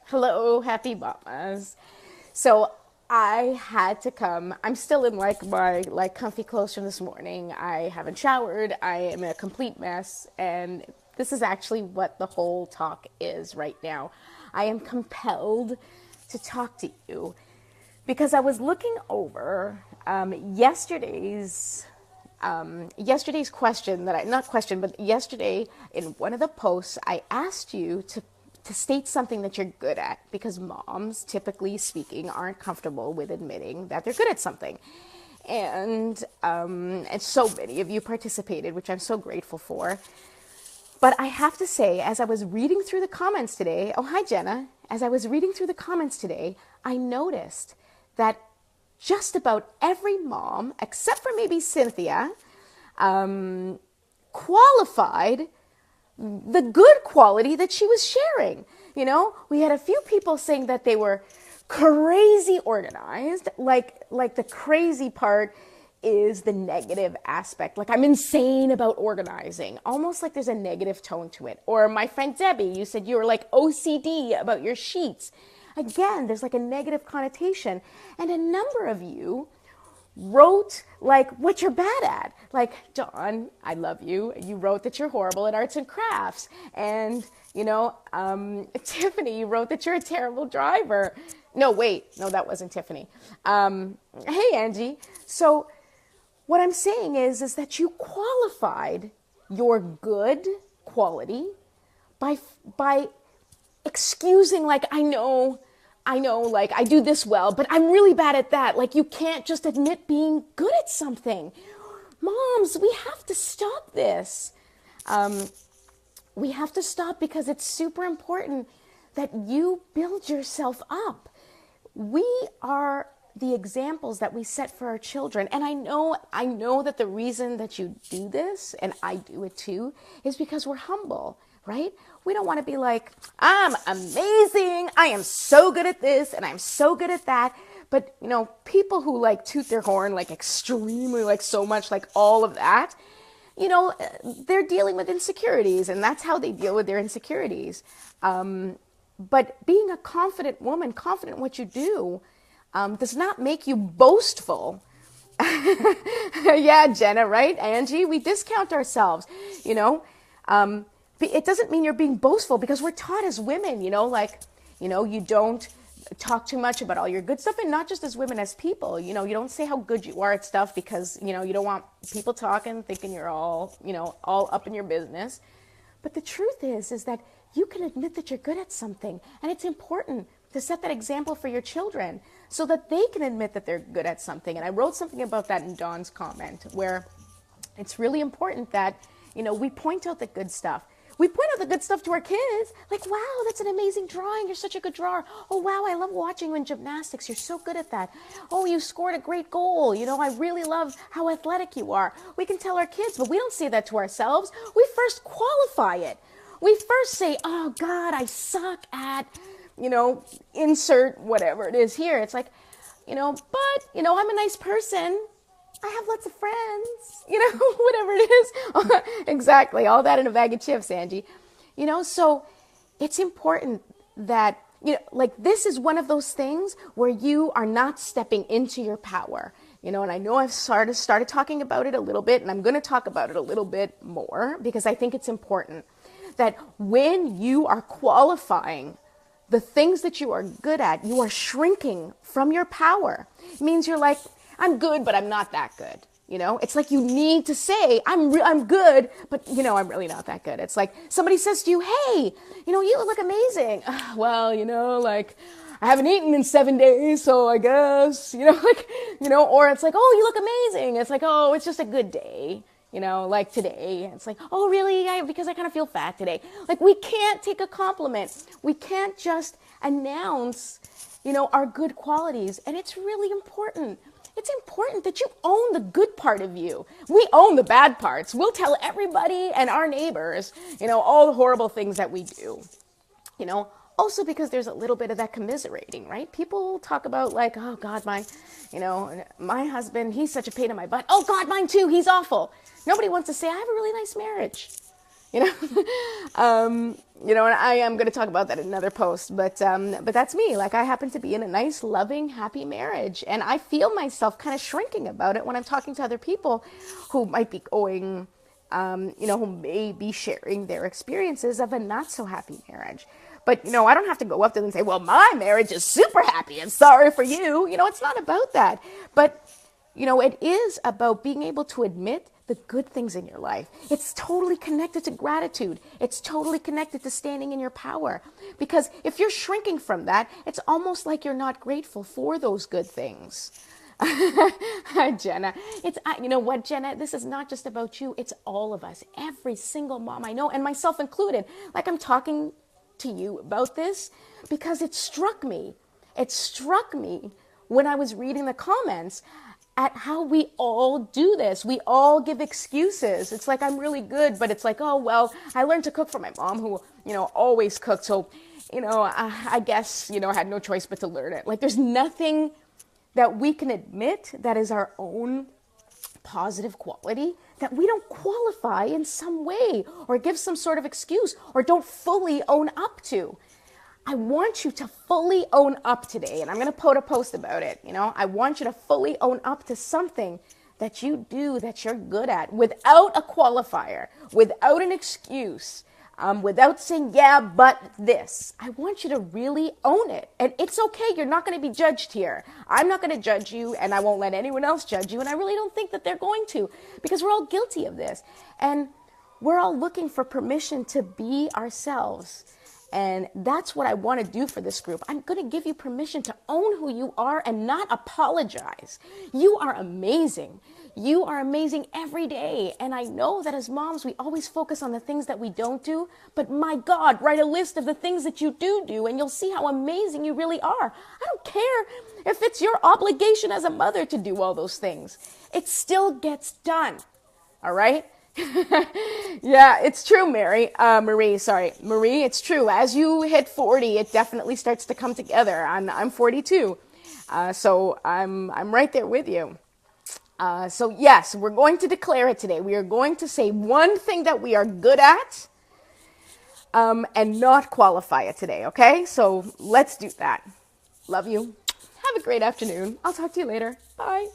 Hello, happy mamas. So I had to come. I'm still in like my comfy clothes from this morning. I haven't showered. I am a complete mess, and this is actually what the whole talk is right now. I am compelled to talk to you because I was looking over yesterday's question that I not question, but yesterday in one of the posts I asked you to state something that you're good at, because moms, typically speaking, aren't comfortable with admitting that they're good at something. And so many of you participated, which I'm so grateful for. But I have to say, as I was reading through the comments today, oh, hi, Jenna. As I was reading through the comments today, I noticed that just about every mom, except for maybe Cynthia, qualified the good quality that she was sharing. You know, we had a few people saying that they were crazy organized, like the crazy part is the negative aspect. Like, I'm insane about organizing, almost like there's a negative tone to it. Or my friend Debbie, you said you were like OCD about your sheets. Again, there's like a negative connotation. And a number of you wrote like what you're bad at. Like, Dawn, I love you. You wrote that you're horrible at arts and crafts. And, Tiffany, you wrote that you're a terrible driver. No, wait. No, that wasn't Tiffany. Hey, Angie. So what I'm saying is that you qualified your good quality by excusing, like, I know, like, I do this well, but I'm really bad at that. Like, you can't just admit being good at something. Moms, we have to stop this. We have to stop, because it's super important that you build yourself up. We are the examples that we set for our children. And I know that the reason that you do this, and I do it too, is because we're humble, right? We don't want to be like, I'm amazing, I am so good at this, and I'm so good at that. But, people who like toot their horn, like extremely, like so much, like all of that, they're dealing with insecurities, and that's how they deal with their insecurities. But being a confident woman, confident in what you do, does not make you boastful. Yeah, Jenna, right? Angie, we discount ourselves, it doesn't mean you're being boastful, because we're taught as women, you don't talk too much about all your good stuff, and not just as women, as people, you don't say how good you are at stuff, because, you don't want people talking, thinking you're all up in your business. But the truth is that you can admit that you're good at something, and it's important to set that example for your children so that they can admit that they're good at something. And I wrote something about that in Dawn's comment, where it's really important that, we point out the good stuff. We point out the good stuff to our kids. Like, wow, that's an amazing drawing. You're such a good drawer. Oh, wow, I love watching you in gymnastics. You're so good at that. Oh, you scored a great goal. I really love how athletic you are. We can tell our kids, but we don't say that to ourselves. We first qualify it. We first say, oh, God, I suck at, insert whatever it is here. It's like, but, I'm a nice person. I have lots of friends, whatever it is. Exactly. All that in a bag of chips, Angie. So it's important that, this is one of those things where you are not stepping into your power, and I know I've started talking about it a little bit, and I'm going to talk about it a little bit more, because I think it's important that when you are qualifying the things that you are good at, you are shrinking from your power. It means you're like, I'm good, but I'm not that good. It's like you need to say, I'm good, but, I'm really not that good. It's like somebody says to you, hey, you look amazing. Well, like, I haven't eaten in 7 days, so I guess, or it's like, oh, you look amazing. It's like, oh, it's just a good day. Like today, it's like, oh, really? Because I kind of feel fat today. Like, we can't take a compliment. We can't just announce, our good qualities. And it's really important. It's important that you own the good part of you. We own the bad parts. We'll tell everybody and our neighbors, all the horrible things that we do. Also because there's a little bit of that commiserating, right? People talk about like, oh God, my husband, he's such a pain in my butt. Oh God, mine too, he's awful. Nobody wants to say, I have a really nice marriage. you know. You know, and I am going to talk about that in another post, but that's me. Like, I happen to be in a nice, loving, happy marriage, and I feel myself kind of shrinking about it when I'm talking to other people who might be going, you know, who may be sharing their experiences of a not so happy marriage. But, you know, I don't have to go up to them and say, well, my marriage is super happy and sorry for you. You know, it's not about that. But, you know, it is about being able to admit the good things in your life. It's totally connected to gratitude. It's totally connected to standing in your power. Because if you're shrinking from that, it's almost like you're not grateful for those good things. Jenna, you know what, Jenna, this is not just about you. It's all of us, every single mom I know, and myself included. Like, I'm talking to you about this because it struck me. It struck me when I was reading the comments at how we all do this. We all give excuses. It's like, I'm really good, but it's like, oh, well, I learned to cook from my mom who, you know, always cooked. So, you know, I guess, you know, I had no choice but to learn it. Like, there's nothing that we can admit that is our own positive quality that we don't qualify in some way or give some sort of excuse or don't fully own up to. I want you to fully own up today, and I'm going to put a post about it. You know, I want you to fully own up to something that you do that you're good at without a qualifier, without an excuse, without saying, yeah, but this. I want you to really own it. And it's okay. You're not going to be judged here. I'm not going to judge you, and I won't let anyone else judge you. And I really don't think that they're going to, because we're all guilty of this. And we're all looking for permission to be ourselves. And that's what I want to do for this group. I'm going to give you permission to own who you are and not apologize. You are amazing. You are amazing every day. And I know that as moms, we always focus on the things that we don't do. But my God, write a list of the things that you do, and you'll see how amazing you really are. I don't care if it's your obligation as a mother to do all those things. It still gets done. All right? Yeah, it's true, Marie, it's true. As you hit 40, it definitely starts to come together. I'm 42. So I'm right there with you. So yes, we're going to declare it today. We are going to say one thing that we are good at, and not qualify it today. Okay. So let's do that. Love you. Have a great afternoon. I'll talk to you later. Bye.